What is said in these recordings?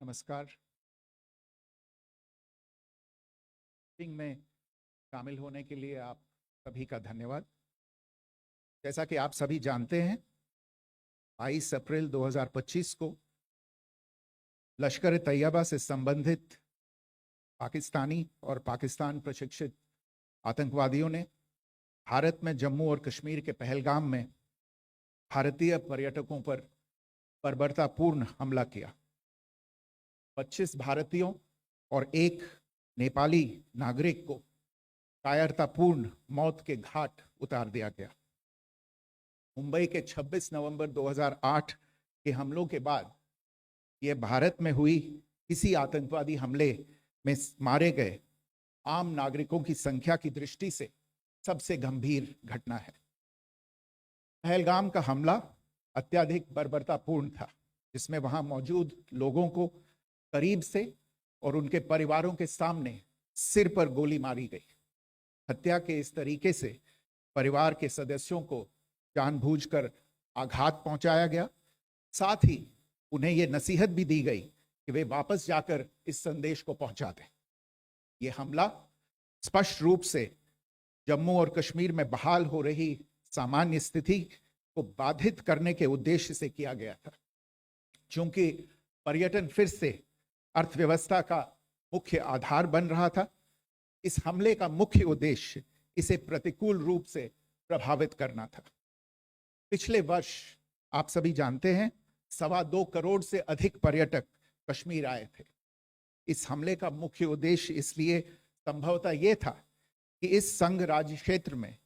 नमस्कार। मीटिंग में शामिल होने के लिए आप सभी का धन्यवाद। जैसा कि आप सभी जानते हैं, 22 अप्रैल 2025 को लश्कर तैयबा से संबंधित पाकिस्तानी और पाकिस्तान प्रशिक्षित आतंकवादियों ने भारत में जम्मू और कश्मीर के पहलगाम में भारतीय पर्यटकों पर बर्बरतापूर्ण हमला किया। 25 भारतीयों और एक नेपाली नागरिक को कायरतापूर्ण मौत के घाट उतार दिया गया। मुंबई के 26 नवंबर 2008 के हमलों के बाद यह भारत में हुई किसी आतंकवादी हमले में मारे गए आम नागरिकों की संख्या की दृष्टि से सबसे गंभीर घटना है। पहलगाम का हमला अत्यधिक बर्बरतापूर्ण था, जिसमें वहां मौजूद लोगों को करीब से और उनके परिवारों के सामने सिर पर गोली मारी गई। हत्या के इस तरीके से परिवार के सदस्यों को जानबूझकर आघात पहुंचाया गया। साथ ही उन्हें यह नसीहत भी दी गई कि वे वापस जाकर इस संदेश को पहुंचा दें। यह हमला स्पष्ट रूप से जम्मू और कश्मीर में बहाल हो रही सामान्य स्थिति को बाधित करने के उद्देश्य से किया गया था। चूंकि पर्यटन फिर से अर्थव्यवस्था का मुख्य आधार बन रहा था, इस हमले का मुख्य उद्देश्य इसे प्रतिकूल रूप से प्रभावित करना था। पिछले वर्ष आप सभी जानते हैं, 2.25 करोड़ से अधिक पर्यटक कश्मीर आए थे। इस हमले का मुख्य उद्देश्य इसलिए संभवतः यह था कि इस संघ राज्य क्षेत्र में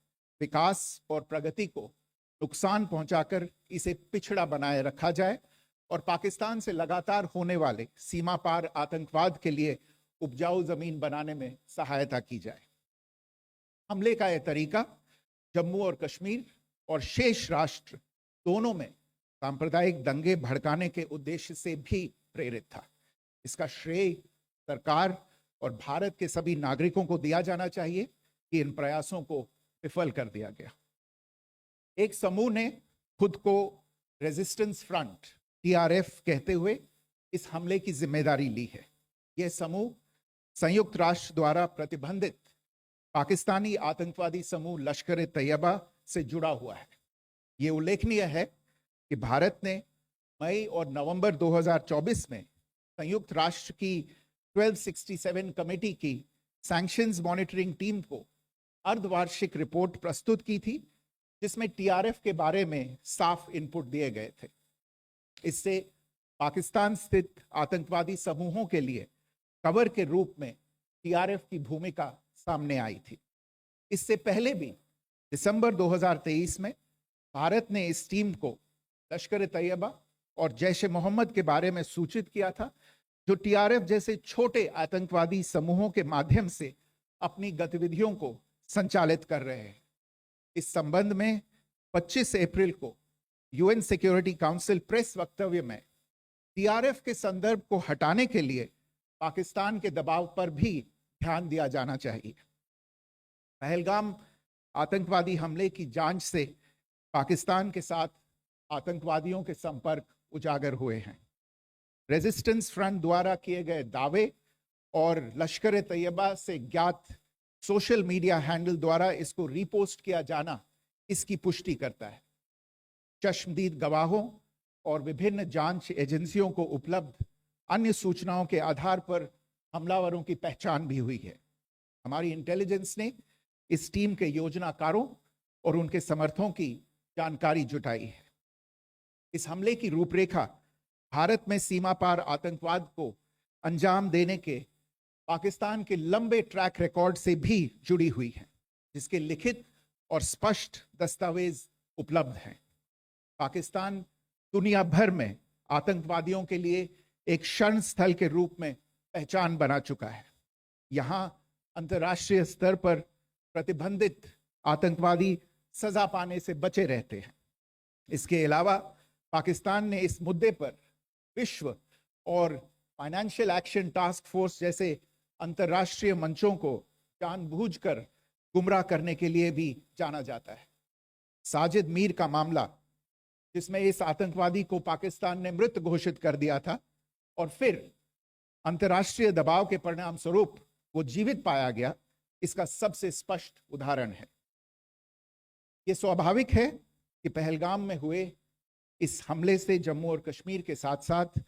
विकास और प्रगति को नुकसान पहुंचाकर इसे पिछड़ा बनाए रखा जाए और पाकिस्तान से लगातार होने वाले सीमा पार आतंकवाद के लिए उपजाऊ जमीन बनाने में सहायता की जाए। हमले का यह तरीका जम्मू और कश्मीर और शेष राष्ट्र दोनों में सांप्रदायिक दंगे भड़काने के उद्देश्य से भी प्रेरित था। इसका श्रेय सरकार और भारत के सभी नागरिकों को दिया जाना चाहिए कि इन प्रयासों को विफल कर दिया गया। एक समूह ने खुद को रेजिस्टेंस फ्रंट TRF कहते हुए इस हमले की जिम्मेदारी ली है। यह समूह संयुक्त राष्ट्र द्वारा प्रतिबंधित पाकिस्तानी आतंकवादी समूह लश्कर तैयबा से जुड़ा हुआ है। यह उल्लेखनीय है कि भारत ने मई और नवंबर 2024 में संयुक्त राष्ट्र की 1267 कमेटी की सैंक्शंस मॉनिटरिंग टीम को अर्धवार्षिक रिपोर्ट प्रस्तुत की थी, जिसमें TRF के बारे में साफ इनपुट दिए गए थे। इससे पाकिस्तान स्थित आतंकवादी समूहों के लिए कवर के रूप में TRF की भूमिका सामने आई थी। इससे पहले भी दिसंबर 2023 में भारत ने इस टीम को लश्कर ए तैयबा और जैश ए मोहम्मद के बारे में सूचित किया था, जो टीआरएफ जैसे छोटे आतंकवादी समूहों के माध्यम से अपनी गतिविधियों को संचालित कर रहे हैं। इस संबंध में 25 अप्रैल को यूएन सिक्योरिटी काउंसिल प्रेस वक्तव्य में टीआरएफ के संदर्भ को हटाने के लिए पाकिस्तान के दबाव पर भी ध्यान दिया जाना चाहिए। पहलगाम आतंकवादी हमले की जांच से पाकिस्तान के साथ आतंकवादियों के संपर्क उजागर हुए हैं। रेजिस्टेंस फ्रंट द्वारा किए गए दावे और लश्कर ए तैयबा से ज्ञात सोशल मीडिया हैंडल द्वारा इसको रीपोस्ट किया जाना इसकी पुष्टि करता है। चश्मदीद गवाहों और विभिन्न जांच एजेंसियों को उपलब्ध अन्य सूचनाओं के आधार पर हमलावरों की पहचान भी हुई है। हमारी इंटेलिजेंस ने इस टीम के योजनाकारों और उनके समर्थकों की जानकारी जुटाई है। इस हमले की रूपरेखा भारत में सीमा पार आतंकवाद को अंजाम देने के पाकिस्तान के लंबे ट्रैक रिकॉर्ड से भी जुड़ी हुई है, जिसके लिखित और स्पष्ट दस्तावेज उपलब्ध हैं। पाकिस्तान दुनिया भर में आतंकवादियों के लिए एक शरण स्थल के रूप में पहचान बना चुका है। यहाँ अंतर्राष्ट्रीय स्तर पर प्रतिबंधित आतंकवादी सजा पाने से बचे रहते हैं। इसके अलावा पाकिस्तान ने इस मुद्दे पर विश्व और फाइनेंशियल एक्शन टास्क फोर्स जैसे अंतर्राष्ट्रीय मंचों को जानबूझकर गुमराह करने के लिए भी जाना जाता है। साजिद मीर का मामला, जिसमें इस आतंकवादी को पाकिस्तान ने मृत घोषित कर दिया था और फिर अंतर्राष्ट्रीय दबाव के परिणाम स्वरूप वो जीवित पाया गया, इसका सबसे स्पष्ट उदाहरण है। ये स्वाभाविक है कि पहलगाम में हुए इस हमले से जम्मू और कश्मीर के साथ साथ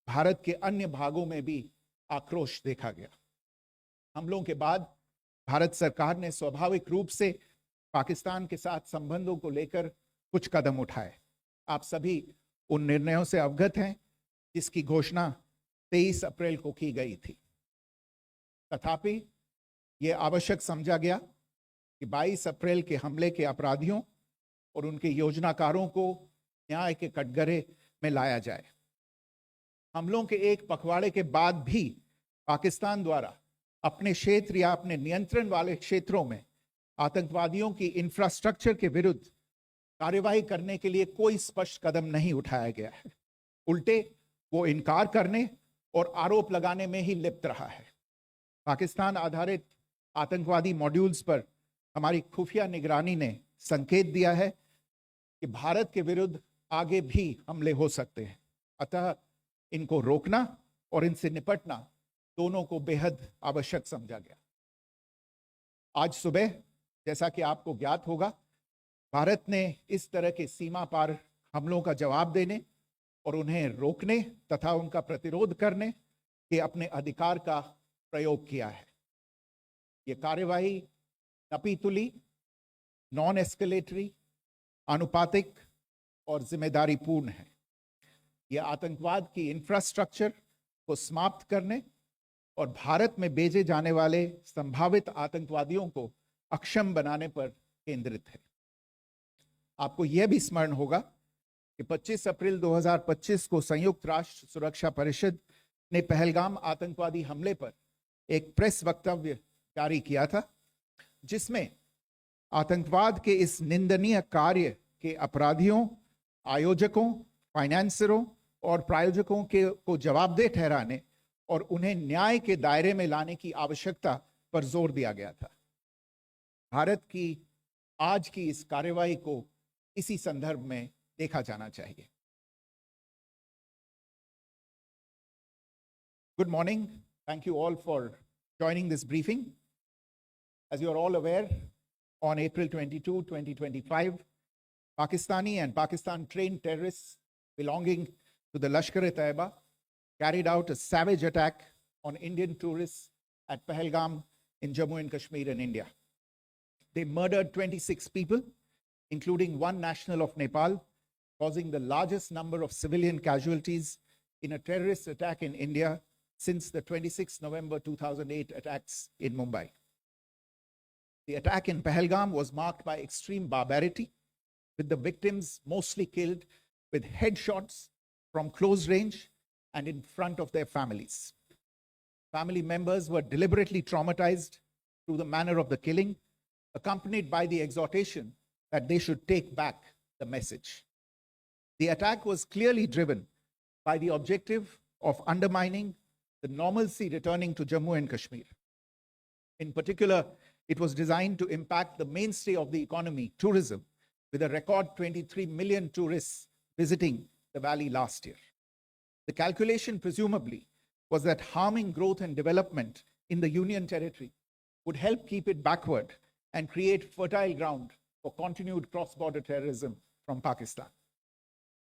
भारत के अन्य भागों में भी आक्रोश देखा गया। हमलों के बाद भारत सरकार ने स्वाभाविक रूप से पाकिस्तान के साथ संबंधों को लेकर कुछ कदम उठाए। आप सभी उन निर्णयों से अवगत हैं जिसकी घोषणा 23 अप्रैल को की गई थी। तथापि यह आवश्यक समझा गया कि 22 अप्रैल के हमले के अपराधियों और उनके योजनाकारों को न्याय के कटघरे में लाया जाए। हमलों के एक पखवाड़े के बाद भी पाकिस्तान द्वारा अपने क्षेत्र या अपने नियंत्रण वाले क्षेत्रों में आतंकवादियों की इंफ्रास्ट्रक्चर के विरुद्ध कार्यवाही करने के लिए कोई स्पष्ट कदम नहीं उठाया गया है। उल्टे वो इनकार करने और आरोप लगाने में ही लिप्त रहा है। पाकिस्तान आधारित आतंकवादी मॉड्यूल्स पर हमारी खुफिया निगरानी ने संकेत दिया है कि भारत के विरुद्ध आगे भी हमले हो सकते हैं। अतः इनको रोकना और इनसे निपटना दोनों को बेहद आवश्यक समझा गया। आज सुबह, जैसा कि आपको ज्ञात होगा, भारत ने इस तरह के सीमा पार हमलों का जवाब देने और उन्हें रोकने तथा उनका प्रतिरोध करने के अपने अधिकार का प्रयोग किया है। ये कार्यवाही नपीतुली, नॉन एस्केलेटरी, अनुपातिक और जिम्मेदारीपूर्ण है। यह आतंकवाद की इंफ्रास्ट्रक्चर को समाप्त करने और भारत में भेजे जाने वाले संभावित आतंकवादियों को अक्षम बनाने पर केंद्रित है। आपको यह भी स्मरण होगा कि 25 अप्रैल 2025 को संयुक्त राष्ट्र सुरक्षा परिषद ने पहलगाम आतंकवादी हमले पर एक प्रेस वक्तव्य जारी किया था, जिसमें आतंकवाद के इस निंदनीय कार्य के अपराधियों, आयोजकों, फाइनेंसरों और प्रायोजकों को जवाबदेह ठहराने और उन्हें न्याय के दायरे में लाने की आवश्यकता पर जोर दिया गया था। भारत की आज की इस कार्यवाही को इसी संदर्भ में देखा जाना चाहिए। Good morning. Thank you all for joining this briefing. As you are all aware, on April 22, 2025, Pakistani and Pakistan-trained terrorists belonging to the Lashkar-e-Taiba carried out a savage attack on Indian tourists at Pahalgam in Jammu and Kashmir in India. They murdered 26 people, including one national of Nepal, causing the largest number of civilian casualties in a terrorist attack in India since the 26 November 2008 attacks in Mumbai. The attack in Pahalgam was marked by extreme barbarity, with the victims mostly killed with headshots from close range and in front of their families. Family members were deliberately traumatized through the manner of the killing, accompanied by the exhortation that they should take back the message. The attack was clearly driven by the objective of undermining the normalcy returning to Jammu and Kashmir. In particular, it was designed to impact the mainstay of the economy, tourism, with a record 23 million tourists visiting the valley last year. The calculation, presumably, was that harming growth and development in the Union Territory would help keep it backward and create fertile ground for continued cross-border terrorism from Pakistan.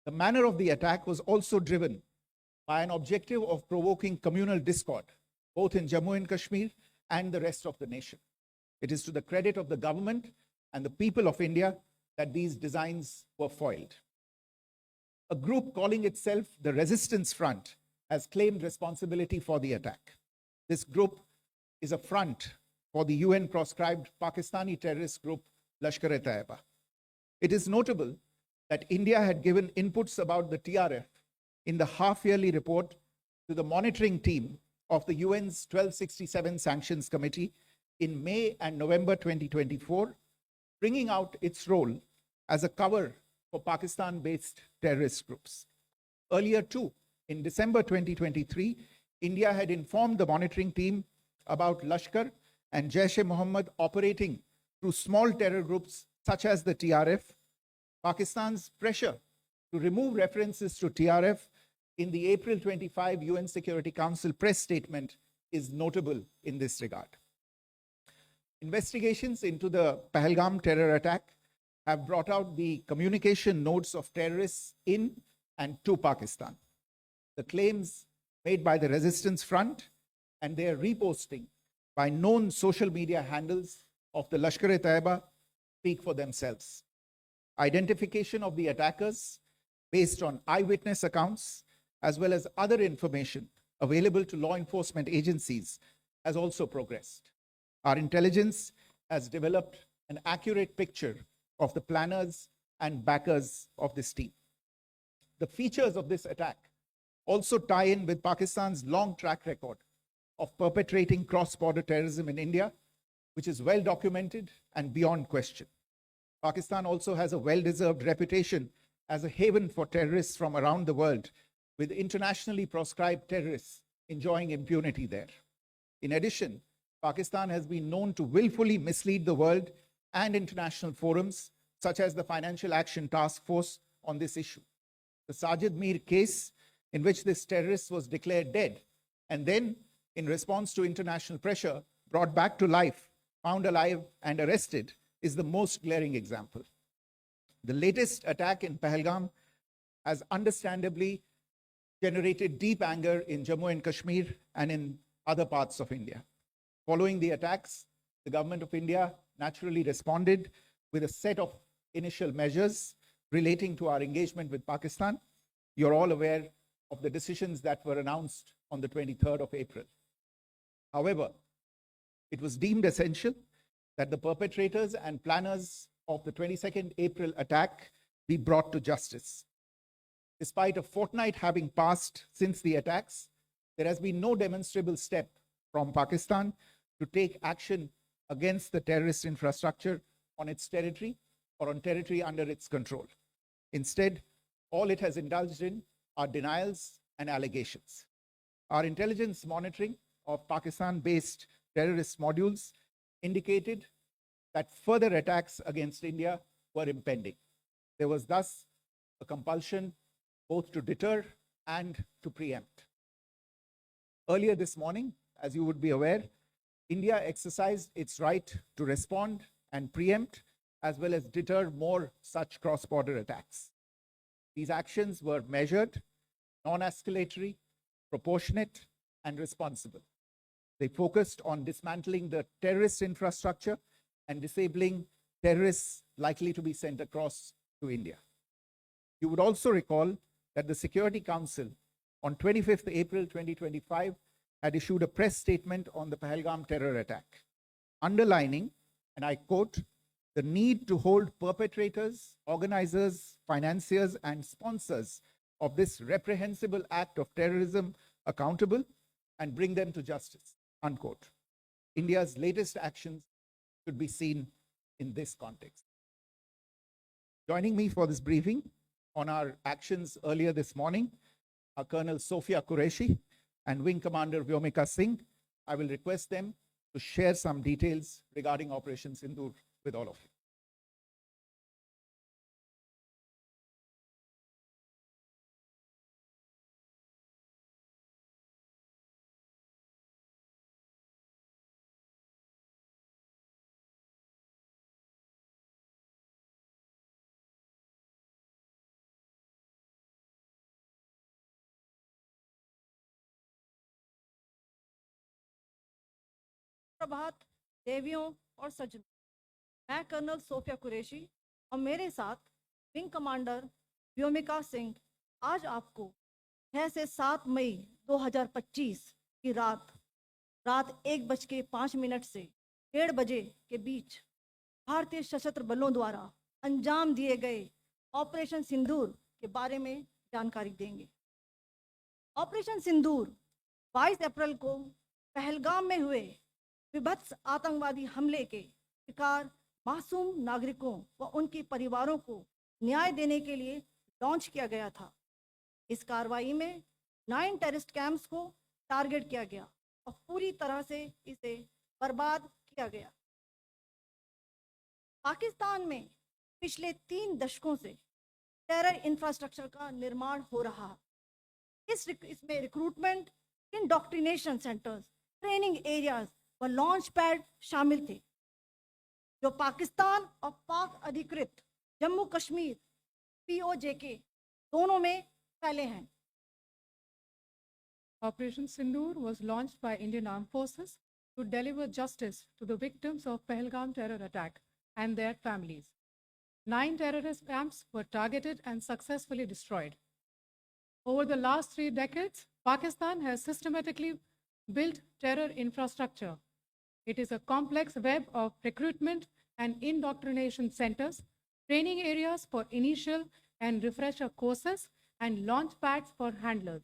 The manner of the attack was also driven by an objective of provoking communal discord, both in Jammu and Kashmir and the rest of the nation. It is to the credit of the government and the people of India that these designs were foiled. A group calling itself the Resistance Front has claimed responsibility for the attack. This group is a front for the UN-proscribed Pakistani terrorist group Lashkar-e-Taiba. It is notable that India had given inputs about the TRF in the half-yearly report to the monitoring team of the UN's 1267 Sanctions Committee in May and November 2024, bringing out its role as a cover for Pakistan-based terrorist groups. Earlier too, in December 2023, India had informed the monitoring team about Lashkar and Jaish-e-Mohammed operating through small terror groups such as the TRF. Pakistan's pressure to remove references to TRF in the April 25 UN Security Council press statement is notable in this regard. Investigations into the Pahalgam terror attack have brought out the communication notes of terrorists in and to Pakistan. The claims made by the Resistance Front and their reposting by known social media handles of the Lashkar-e-Taiba speak for themselves. Identification of the attackers based on eyewitness accounts, as well as other information available to law enforcement agencies, has also progressed. Our intelligence has developed an accurate picture of the planners and backers of this team. The features of this attack also tie in with Pakistan's long track record of perpetrating cross-border terrorism in India, which is well documented and beyond question. Pakistan also has a well-deserved reputation as a haven for terrorists from around the world, with internationally proscribed terrorists enjoying impunity there. In addition, Pakistan has been known to willfully mislead the world and international forums, such as the Financial Action Task Force, on this issue. The Sajid Mir case, in which this terrorist was declared dead and then, in response to international pressure, brought back to life, found alive and arrested, is the most glaring example. The latest attack in Pahalgam has understandably generated deep anger in Jammu and Kashmir and in other parts of India. Following the attacks, the government of India naturally responded with a set of initial measures relating to our engagement with Pakistan. You're all aware of the decisions that were announced on the 23rd of April. However, it was deemed essential that the perpetrators and planners of the 22nd April attack be brought to justice. Despite a fortnight having passed since the attacks, there has been no demonstrable step from Pakistan to take action against the terrorist infrastructure on its territory or on territory under its control. Instead, all it has indulged in are denials and allegations. Our intelligence monitoring of Pakistan-based terrorist modules indicated that further attacks against India were impending. There was thus a compulsion both to deter and to preempt. Earlier this morning, as you would be aware, India exercised its right to respond and preempt, as well as deter more such cross-border attacks. These actions were measured, non-escalatory, proportionate, and responsible. They focused on dismantling the terrorist infrastructure and disabling terrorists likely to be sent across to India. You would also recall that the Security Council on 25th April 2025 had issued a press statement on the Pahalgam terror attack, underlining and I quote, the need to hold perpetrators, organizers, financiers, and sponsors of this reprehensible act of terrorism accountable and bring them to justice, unquote. India's latest actions should be seen in this context. Joining me for this briefing on our actions earlier this morning are Colonel Sophia Qureshi and Wing Commander Vyomika Singh. I will request them to share some details regarding Operation Sindoor with all of you. प्रभात देवियों और सज्जनों, मैं colonel Sophia Qureshi और मेरे साथ wing commander Vyomika Singh आज आपको 6 से 7 मई 2025 की रात 1:05 से 1:30 बजे के बीच भारतीय सशस्त्र बलों द्वारा अंजाम दिए गए ऑपरेशन सिंदूर के बारे में जानकारी देंगे। ऑपरेशन सिंदूर 22 अप्रैल को पहलगाम में हुए विभत्स आतंकवादी हमले के शिकार मासूम नागरिकों व उनके परिवारों को न्याय देने के लिए लॉन्च किया गया था। इस कार्रवाई में 9 टेररिस्ट कैंप्स को टारगेट किया गया और पूरी तरह से इसे बर्बाद किया गया। पाकिस्तान में पिछले 3 दशकों से टेरर इंफ्रास्ट्रक्चर का निर्माण हो रहा है। इसमें recruitment, indoctrination centres, training areas व लॉन्च पैड शामिल थे, जो पाकिस्तान और पाक अधिकृत जम्मू कश्मीर POJK दोनों में फैले हैं। Operation Sindoor was launched by Indian Armed Forces to deliver justice to the victims of Pahalgam terror attack and their families. 9 terrorist camps were targeted and successfully destroyed. Over the last 3 decades, Pakistan has systematically built terror infrastructure. It is a complex web of recruitment and indoctrination centers, training areas for initial and refresher courses, and launch pads for handlers.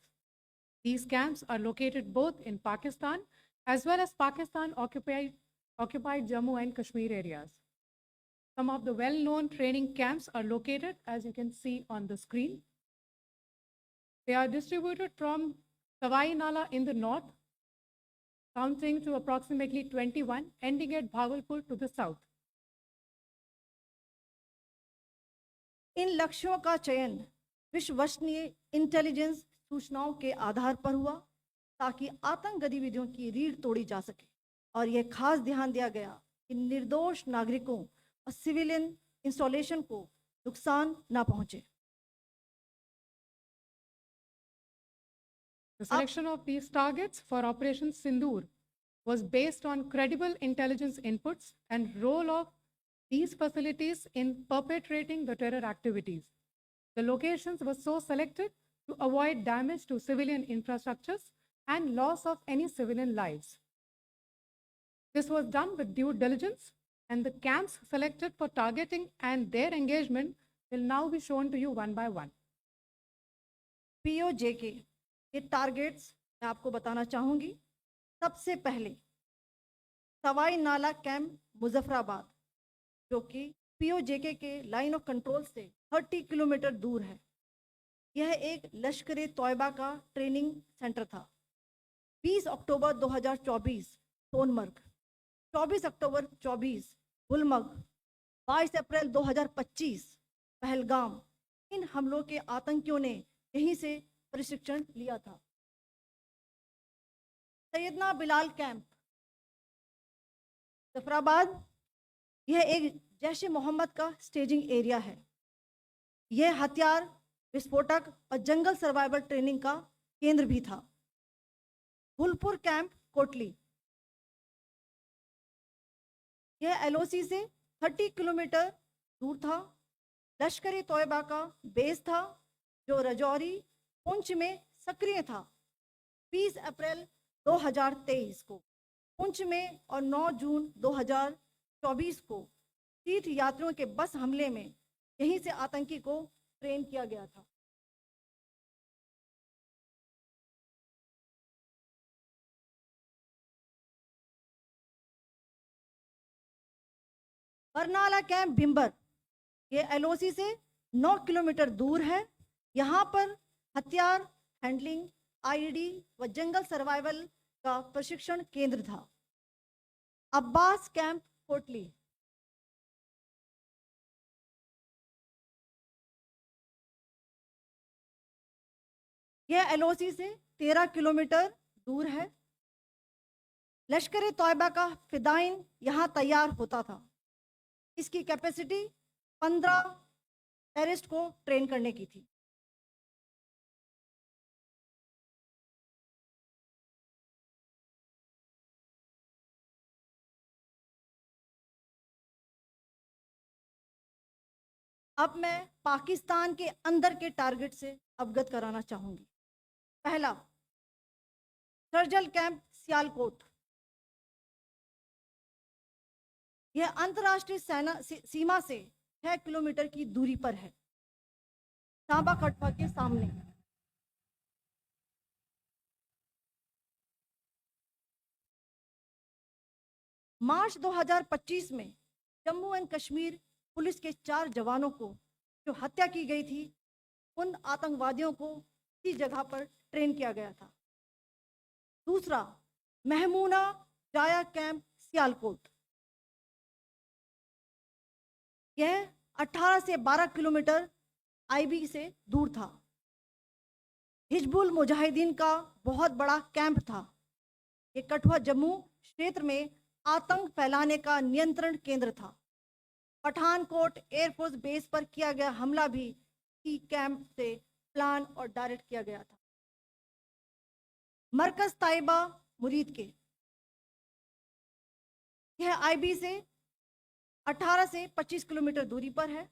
These camps are located both in Pakistan as well as Pakistan-occupied Jammu and Kashmir areas. Some of the well-known training camps are located, as you can see on the screen. They are distributed from Sawai Nala in the north, counting to approximately 21, ending at Bhagalpur to the south. इन लक्ष्यों का चयन विश्वसनीय intelligence सूचनाओं के आधार पर हुआ ताकि आतंक गतिविधियों की रीढ़ तोड़ी जा सके, और यह खास ध्यान दिया गया कि निर्दोष नागरिकों और सिविलियन इंस्टॉलेशन को नुकसान न पहुंचे। The selection of these targets for Operation Sindoor was based on credible intelligence inputs and role of these facilities in perpetrating the terror activities. The locations were so selected to avoid damage to civilian infrastructures and loss of any civilian lives. This was done with due diligence, and the camps selected for targeting and their engagement will now be shown to you one by one. POJK ये targets मैं आपको बताना चाहूँगी। सबसे पहले सवाई नाला camp Muzaffarabad, जो कि POJK के लाइन ऑफ कंट्रोल से 30 किलोमीटर दूर है। यह एक लश्कर तोयबा का ट्रेनिंग सेंटर था। 20 अक्टूबर 2024 सोनमर्ग, 24 अक्टूबर 24 गुलमर्ग, 22 अप्रैल 2025 पहलगाम, इन हमलों के आतंकियों ने यहीं से प्रशिक्षण लिया था। सैयदना बिलाल कैंप जफराबाद, यह एक जैश ए मोहम्मद का स्टेजिंग एरिया है। यह हथियार विस्फोटक और जंगल सर्वाइवल ट्रेनिंग का केंद्र भी था। गुलपुर कैंप कोटली, यह LOC से 30 किलोमीटर दूर था। लश्कर तोयबा का बेस था, जो रजौरी पुंछ में सक्रिय था। 20 अप्रैल 2023 को पुंछ में और 9 जून 24 को तीर्थ यात्रियों के बस हमले में यहीं से आतंकी को ट्रेन किया गया था। बरनाला कैंप भिंबर, ये एलओसी से 9 किलोमीटर दूर है। यहाँ पर हथियार हैंडलिंग, आईईडी व जंगल सर्वाइवल का प्रशिक्षण केंद्र था। अब्बास कैंप कोटली, यह एलओसी से 13 किलोमीटर दूर है। लश्कर ए तौयबा का फिदाइन यहाँ तैयार होता था। इसकी कैपेसिटी 15 टेररिस्ट को ट्रेन करने की थी। अब मैं पाकिस्तान के अंदर के टारगेट से अवगत कराना चाहूंगी। पहला, सर्जल कैंप सियालकोट, यह अंतर्राष्ट्रीय सीमा से 6 किलोमीटर की दूरी पर है, सांबा कटवा के सामने। मार्च 2025 में जम्मू एंड कश्मीर पुलिस के 4 जवानों को जो हत्या की गई थी, उन आतंकवादियों को इस जगह पर ट्रेन किया गया था। दूसरा, महमूना जाया कैंप सियालकोट, यह 18 से 12 किलोमीटर आईबी से दूर था। हिजबुल मुजाहिदीन का बहुत बड़ा कैंप था। ये कठुआ जम्मू क्षेत्र में आतंक फैलाने का नियंत्रण केंद्र था। पठानकोट एयरफोर्स बेस पर किया गया हमला भी इसी कैंप से प्लान और डायरेक्ट किया गया था। मरकज ताइबा मुरीद के, यह आईबी से 18 से 25 किलोमीटर दूरी पर है।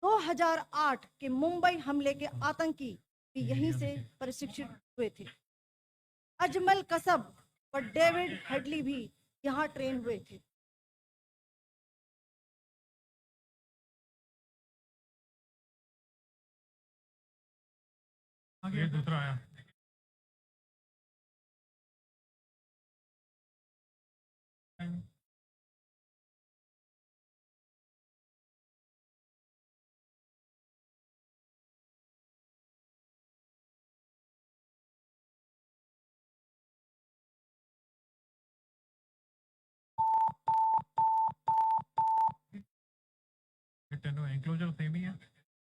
2008 के मुंबई हमले के आतंकी भी यहीं से प्रशिक्षित हुए थे। अजमल कसब और डेविड हेडली भी यहाँ ट्रेन हुए थे। आगे दूसरा आया। एंक्लोजर सेम ही है,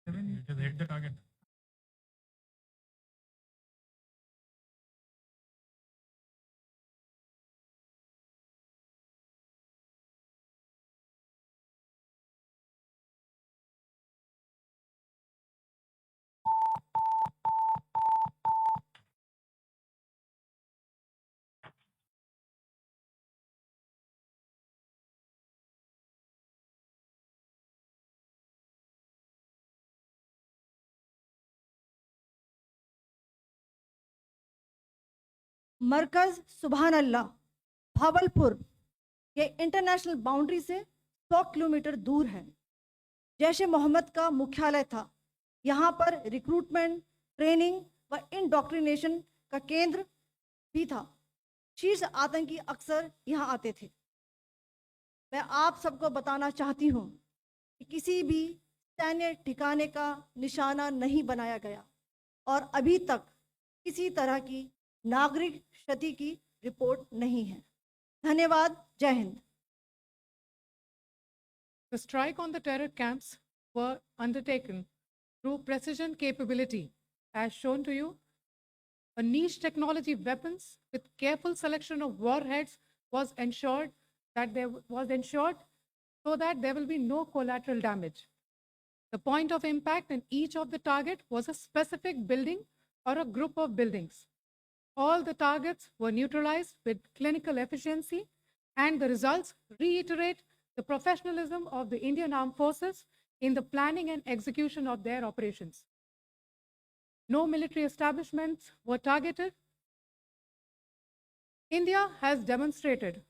just hit the target. मरकज सुभान अल्लाह भावलपुर, ये इंटरनेशनल बाउंड्री से 100 किलोमीटर दूर है। जैश ए मोहम्मद का मुख्यालय था। यहाँ पर रिक्रूटमेंट, ट्रेनिंग व इंडोक्ट्रिनेशन का केंद्र भी था। शीर्ष आतंकी अक्सर यहाँ आते थे। मैं आप सबको बताना चाहती हूँ कि किसी भी सैन्य ठिकाने का निशाना नहीं बनाया गया और अभी तक किसी तरह की नागरिक क्षति की रिपोर्ट नहीं है। धन्यवाद। जय Hind. The strike on the terror camps were undertaken through precision capability, as shown to you. A niche technology weapons with careful selection of warheads was ensured so that there will be no collateral damage. The point of impact in each of the target was a specific building or a group of buildings. All the targets were neutralized with clinical efficiency, and the results reiterate the professionalism of the Indian Armed Forces in the planning and execution of their operations. No military establishments were targeted. India has demonstrated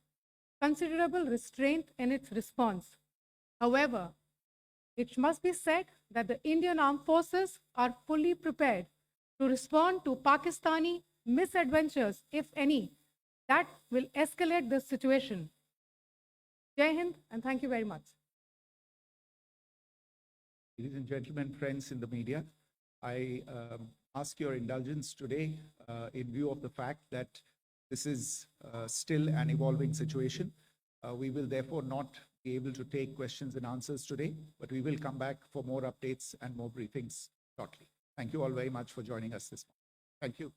considerable restraint in its response. However, it must be said that the Indian Armed Forces are fully prepared to respond to Pakistani misadventures, if any, that will escalate the situation. Jai Hind, and thank you very much. Ladies and gentlemen, friends in the media, I ask your indulgence today in view of the fact that this is still an evolving situation. We will therefore not be able to take questions and answers today, but we will come back for more updates and more briefings shortly. Thank you all very much for joining us this morning. Thank you.